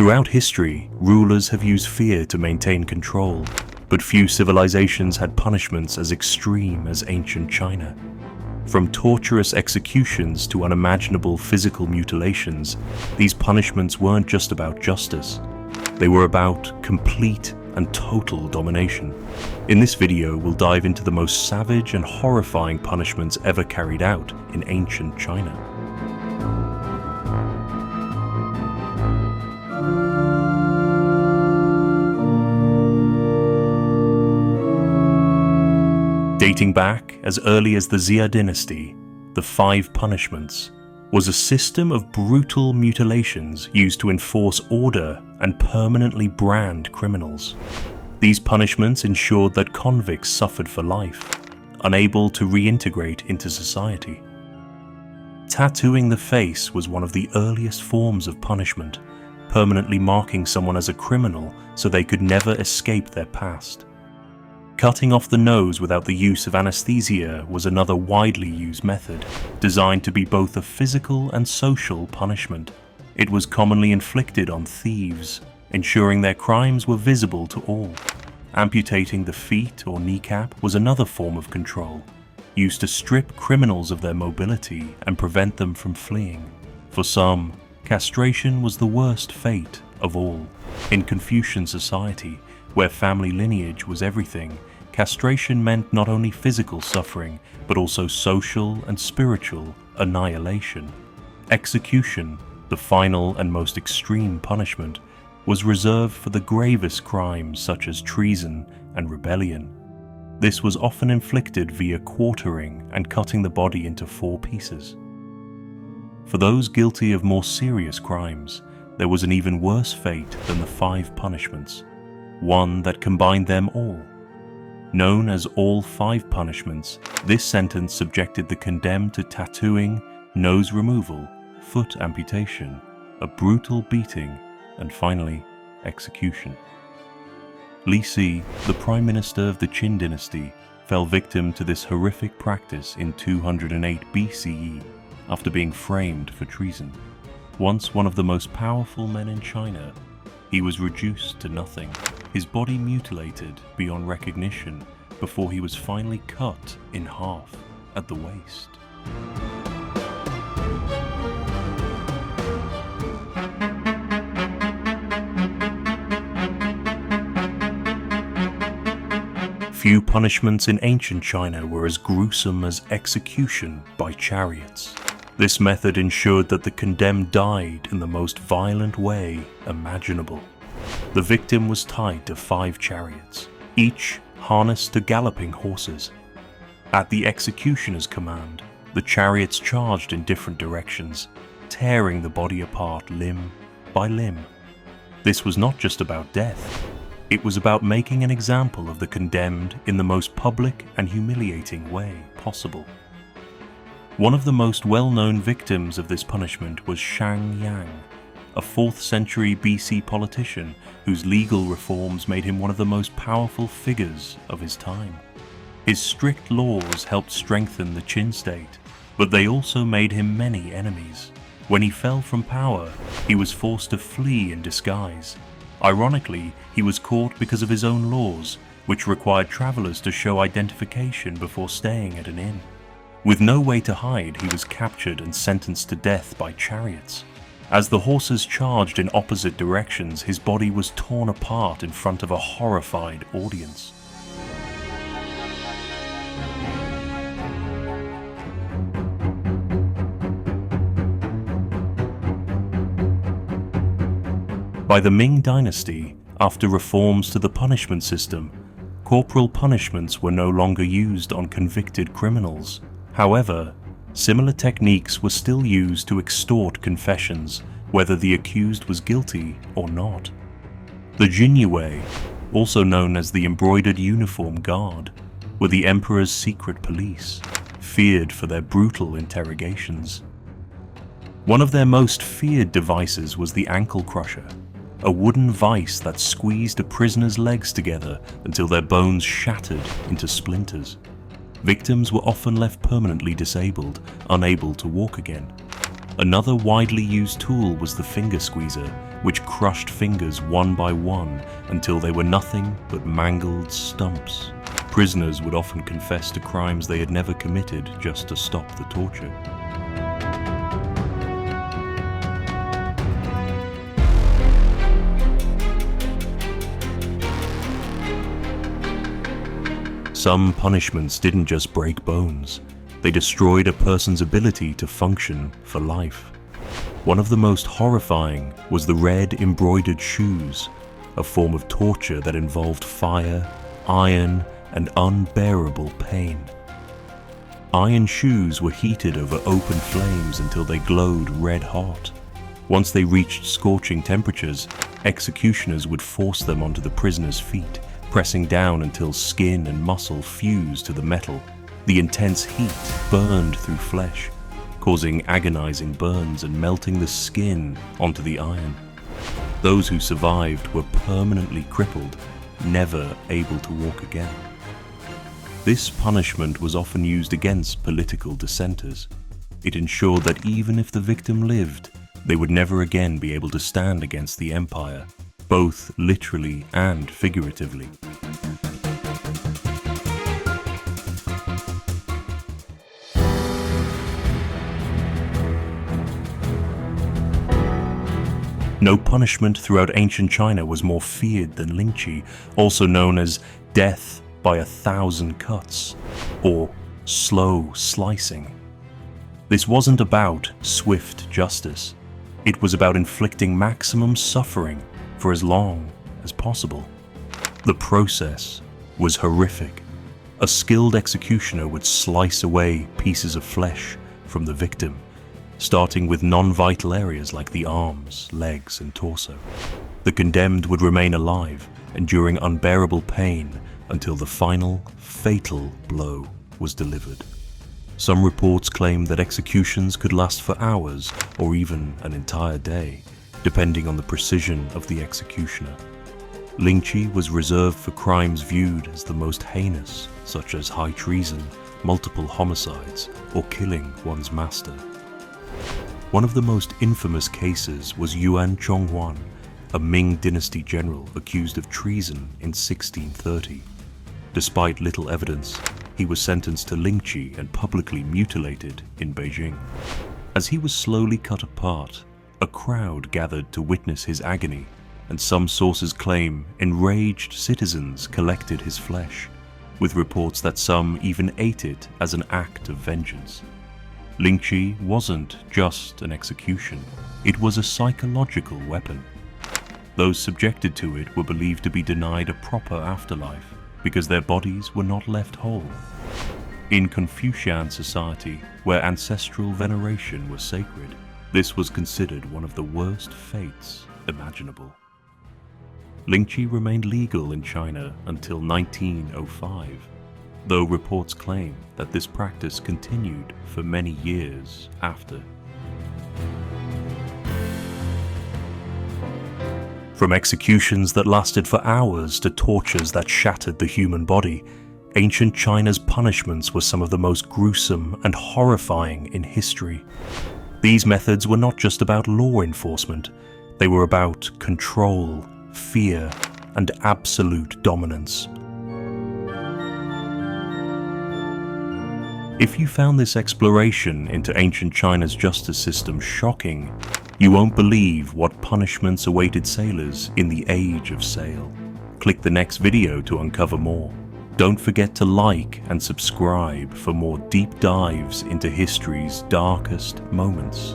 Throughout history, rulers have used fear to maintain control, but few civilizations had punishments as extreme as ancient China. From torturous executions to unimaginable physical mutilations, these punishments weren't just about justice. They were about complete and total domination. In this video, we'll dive into the most savage and horrifying punishments ever carried out in ancient China. Dating back as early as the Xia dynasty, the 5 punishments was a system of brutal mutilations used to enforce order and permanently brand criminals. These punishments ensured that convicts suffered for life, unable to reintegrate into society. Tattooing the face was one of the earliest forms of punishment, permanently marking someone as a criminal so they could never escape their past. Cutting off the nose without the use of anesthesia was another widely used method, designed to be both a physical and social punishment. It was commonly inflicted on thieves, ensuring their crimes were visible to all. Amputating the feet or kneecap was another form of control, used to strip criminals of their mobility and prevent them from fleeing. For some, castration was the worst fate of all. In Confucian society, where family lineage was everything, castration meant not only physical suffering, but also social and spiritual annihilation. Execution, the final and most extreme punishment, was reserved for the gravest crimes such as treason and rebellion. This was often inflicted via quartering and cutting the body into 4 pieces. For those guilty of more serious crimes, there was an even worse fate than the 5 punishments, one that combined them all. Known as all 5 punishments, this sentence subjected the condemned to tattooing, nose removal, foot amputation, a brutal beating, and finally, execution. Lingchi, the Prime Minister of the Qin Dynasty, fell victim to this horrific practice in 208 BCE after being framed for treason. Once one of the most powerful men in China, he was reduced to nothing, his body mutilated beyond recognition before he was finally cut in half at the waist. Few punishments in ancient China were as gruesome as execution by chariots. This method ensured that the condemned died in the most violent way imaginable. The victim was tied to 5 chariots, each harnessed to galloping horses. At the executioner's command, the chariots charged in different directions, tearing the body apart limb by limb. This was not just about death. It was about making an example of the condemned in the most public and humiliating way possible. One of the most well-known victims of this punishment was Shang Yang, a 4th century BC politician whose legal reforms made him one of the most powerful figures of his time. His strict laws helped strengthen the Qin state, but they also made him many enemies. When he fell from power, he was forced to flee in disguise. Ironically, he was caught because of his own laws, which required travelers to show identification before staying at an inn. With no way to hide, he was captured and sentenced to death by chariots. As the horses charged in opposite directions, his body was torn apart in front of a horrified audience. By the Ming Dynasty, after reforms to the punishment system, corporal punishments were no longer used on convicted criminals. However, similar techniques were still used to extort confessions, whether the accused was guilty or not. The Jinyue, also known as the Embroidered Uniform Guard, were the emperor's secret police, feared for their brutal interrogations. One of their most feared devices was the ankle crusher, a wooden vice that squeezed a prisoner's legs together until their bones shattered into splinters. Victims were often left permanently disabled, unable to walk again. Another widely used tool was the finger squeezer, which crushed fingers one by one until they were nothing but mangled stumps. Prisoners would often confess to crimes they had never committed just to stop the torture. Some punishments didn't just break bones, they destroyed a person's ability to function for life. One of the most horrifying was the red embroidered shoes, a form of torture that involved fire, iron, and unbearable pain. Iron shoes were heated over open flames until they glowed red hot. Once they reached scorching temperatures, executioners would force them onto the prisoner's feet, pressing down until skin and muscle fused to the metal. The intense heat burned through flesh, causing agonizing burns and melting the skin onto the iron. Those who survived were permanently crippled, never able to walk again. This punishment was often used against political dissenters. It ensured that even if the victim lived, they would never again be able to stand against the empire, both literally and figuratively. No punishment throughout ancient China was more feared than Lingchi, also known as death by 1,000 cuts, or slow slicing. This wasn't about swift justice. It was about inflicting maximum suffering for as long as possible. The process was horrific. A skilled executioner would slice away pieces of flesh from the victim, starting with non-vital areas like the arms, legs, and torso. The condemned would remain alive, enduring unbearable pain until the final, fatal blow was delivered. Some reports claim that executions could last for hours or even an entire day, depending on the precision of the executioner. Lingchi was reserved for crimes viewed as the most heinous, such as high treason, multiple homicides, or killing one's master. One of the most infamous cases was Yuan Chonghuan, a Ming Dynasty general accused of treason in 1630. Despite little evidence, he was sentenced to Lingchi and publicly mutilated in Beijing. As he was slowly cut apart, a crowd gathered to witness his agony, and some sources claim enraged citizens collected his flesh, with reports that some even ate it as an act of vengeance. Lingchi wasn't just an execution, it was a psychological weapon. Those subjected to it were believed to be denied a proper afterlife because their bodies were not left whole. In Confucian society, where ancestral veneration was sacred, this was considered one of the worst fates imaginable. Lingchi remained legal in China until 1905, though reports claim that this practice continued for many years after. From executions that lasted for hours to tortures that shattered the human body, ancient China's punishments were some of the most gruesome and horrifying in history. These methods were not just about law enforcement, they were about control, fear, and absolute dominance. If you found this exploration into ancient China's justice system shocking, you won't believe what punishments awaited sailors in the Age of Sail. Click the next video to uncover more. Don't forget to like and subscribe for more deep dives into history's darkest moments.